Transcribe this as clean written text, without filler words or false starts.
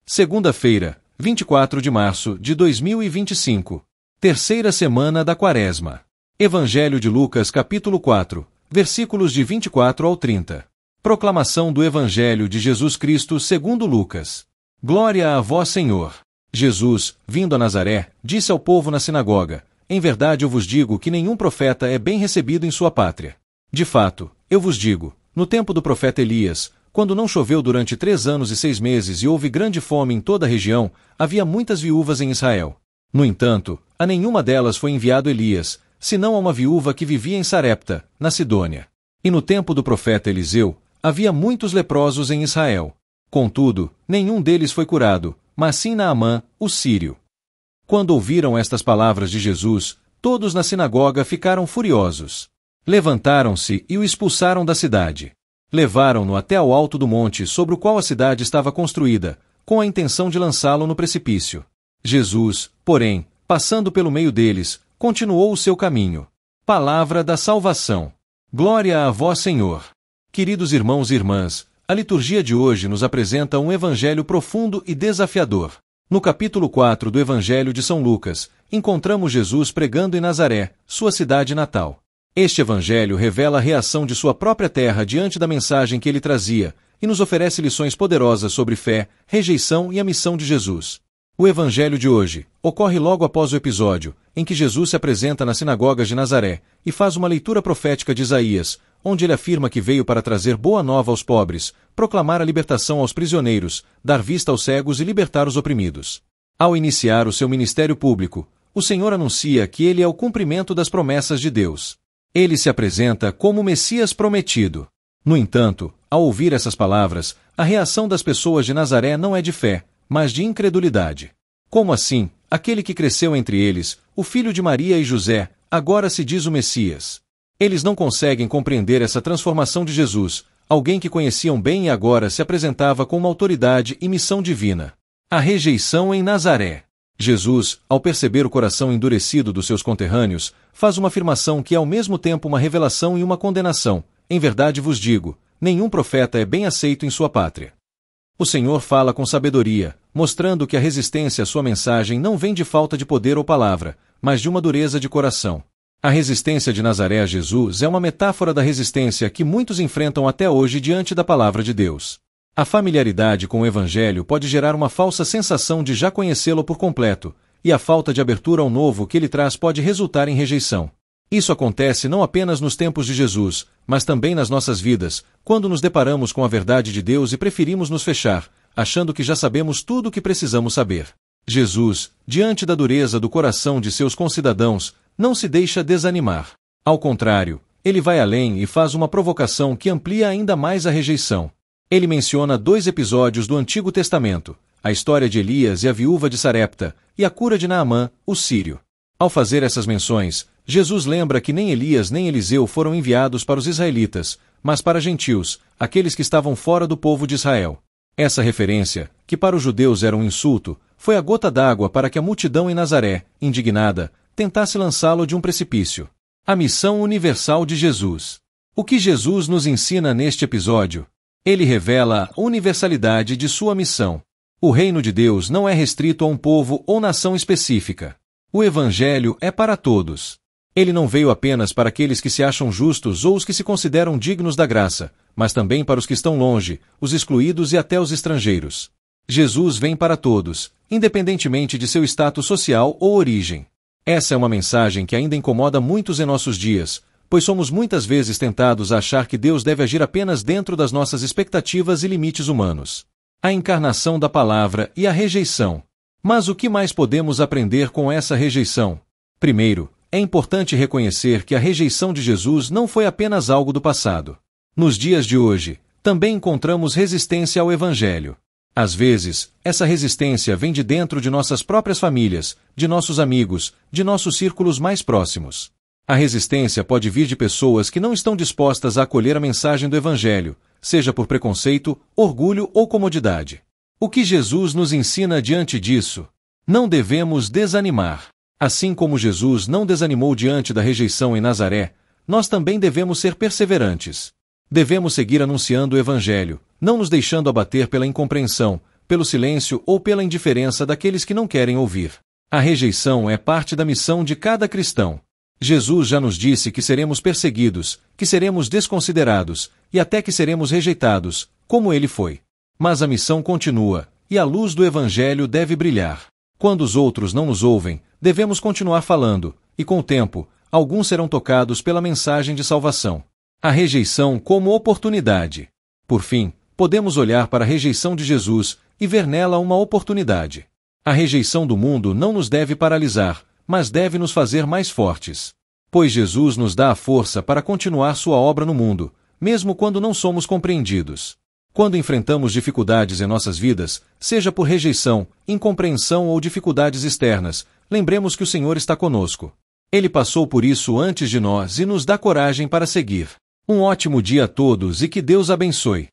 Segunda-feira, 24 de março de 2025. Terceira semana da Quaresma. Evangelho de Lucas, capítulo 4, versículos de 24 ao 30. Proclamação do Evangelho de Jesus Cristo segundo Lucas. Glória a vós, Senhor. Jesus, vindo a Nazaré, disse ao povo na sinagoga: Em verdade eu vos digo que nenhum profeta é bem recebido em sua pátria. De fato, eu vos digo, no tempo do profeta Elias, quando não choveu durante 3 anos e 6 meses e houve grande fome em toda a região, havia muitas viúvas em Israel. No entanto, a nenhuma delas foi enviado Elias, senão a uma viúva que vivia em Sarepta, na Sidônia. E no tempo do profeta Eliseu, havia muitos leprosos em Israel. Contudo, nenhum deles foi curado, mas sim Naamã, o sírio. Quando ouviram estas palavras de Jesus, todos na sinagoga ficaram furiosos. Levantaram-se e o expulsaram da cidade. Levaram-no até ao alto do monte sobre o qual a cidade estava construída, com a intenção de lançá-lo no precipício. Jesus, porém, passando pelo meio deles, continuou o seu caminho. Palavra da salvação. Glória a vós, Senhor. Queridos irmãos e irmãs, a liturgia de hoje nos apresenta um evangelho profundo e desafiador. No capítulo 4 do Evangelho de São Lucas, encontramos Jesus pregando em Nazaré, sua cidade natal. Este evangelho revela a reação de sua própria terra diante da mensagem que ele trazia e nos oferece lições poderosas sobre fé, rejeição e a missão de Jesus. O evangelho de hoje ocorre logo após o episódio em que Jesus se apresenta nas sinagogas de Nazaré e faz uma leitura profética de Isaías, onde ele afirma que veio para trazer boa nova aos pobres, proclamar a libertação aos prisioneiros, dar vista aos cegos e libertar os oprimidos. Ao iniciar o seu ministério público, o Senhor anuncia que ele é o cumprimento das promessas de Deus. Ele se apresenta como o Messias prometido. No entanto, ao ouvir essas palavras, a reação das pessoas de Nazaré não é de fé, mas de incredulidade. Como assim, aquele que cresceu entre eles, o filho de Maria e José, agora se diz o Messias? Eles não conseguem compreender essa transformação de Jesus, alguém que conheciam bem e agora se apresentava com uma autoridade e missão divina. A rejeição em Nazaré. Jesus, ao perceber o coração endurecido dos seus conterrâneos, faz uma afirmação que é ao mesmo tempo uma revelação e uma condenação. Em verdade vos digo, nenhum profeta é bem aceito em sua pátria. O Senhor fala com sabedoria, mostrando que a resistência à sua mensagem não vem de falta de poder ou palavra, mas de uma dureza de coração. A resistência de Nazaré a Jesus é uma metáfora da resistência que muitos enfrentam até hoje diante da palavra de Deus. A familiaridade com o Evangelho pode gerar uma falsa sensação de já conhecê-lo por completo, e a falta de abertura ao novo que ele traz pode resultar em rejeição. Isso acontece não apenas nos tempos de Jesus, mas também nas nossas vidas, quando nos deparamos com a verdade de Deus e preferimos nos fechar, achando que já sabemos tudo o que precisamos saber. Jesus, diante da dureza do coração de seus concidadãos, não se deixa desanimar. Ao contrário, ele vai além e faz uma provocação que amplia ainda mais a rejeição. Ele menciona 2 episódios do Antigo Testamento, a história de Elias e a viúva de Sarepta, e a cura de Naamã, o sírio. Ao fazer essas menções, Jesus lembra que nem Elias nem Eliseu foram enviados para os israelitas, mas para gentios, aqueles que estavam fora do povo de Israel. Essa referência, que para os judeus era um insulto, foi a gota d'água para que a multidão em Nazaré, indignada, tentasse lançá-lo de um precipício. A missão universal de Jesus. O que Jesus nos ensina neste episódio? Ele revela a universalidade de sua missão. O reino de Deus não é restrito a um povo ou nação específica. O Evangelho é para todos. Ele não veio apenas para aqueles que se acham justos ou os que se consideram dignos da graça, mas também para os que estão longe, os excluídos e até os estrangeiros. Jesus vem para todos, independentemente de seu status social ou origem. Essa é uma mensagem que ainda incomoda muitos em nossos dias, pois somos muitas vezes tentados a achar que Deus deve agir apenas dentro das nossas expectativas e limites humanos. A encarnação da palavra e a rejeição. Mas o que mais podemos aprender com essa rejeição? Primeiro, é importante reconhecer que a rejeição de Jesus não foi apenas algo do passado. Nos dias de hoje, também encontramos resistência ao Evangelho. Às vezes, essa resistência vem de dentro de nossas próprias famílias, de nossos amigos, de nossos círculos mais próximos. A resistência pode vir de pessoas que não estão dispostas a acolher a mensagem do Evangelho, seja por preconceito, orgulho ou comodidade. O que Jesus nos ensina diante disso? Não devemos desanimar. Assim como Jesus não desanimou diante da rejeição em Nazaré, nós também devemos ser perseverantes. Devemos seguir anunciando o Evangelho, não nos deixando abater pela incompreensão, pelo silêncio ou pela indiferença daqueles que não querem ouvir. A rejeição é parte da missão de cada cristão. Jesus já nos disse que seremos perseguidos, que seremos desconsiderados, e até que seremos rejeitados, como ele foi. Mas a missão continua, e a luz do Evangelho deve brilhar. Quando os outros não nos ouvem, devemos continuar falando, e com o tempo, alguns serão tocados pela mensagem de salvação. A rejeição como oportunidade. Por fim, podemos olhar para a rejeição de Jesus e ver nela uma oportunidade. A rejeição do mundo não nos deve paralisar, mas deve nos fazer mais fortes. Pois Jesus nos dá a força para continuar sua obra no mundo, mesmo quando não somos compreendidos. Quando enfrentamos dificuldades em nossas vidas, seja por rejeição, incompreensão ou dificuldades externas, lembremos que o Senhor está conosco. Ele passou por isso antes de nós e nos dá coragem para seguir. Um ótimo dia a todos e que Deus abençoe.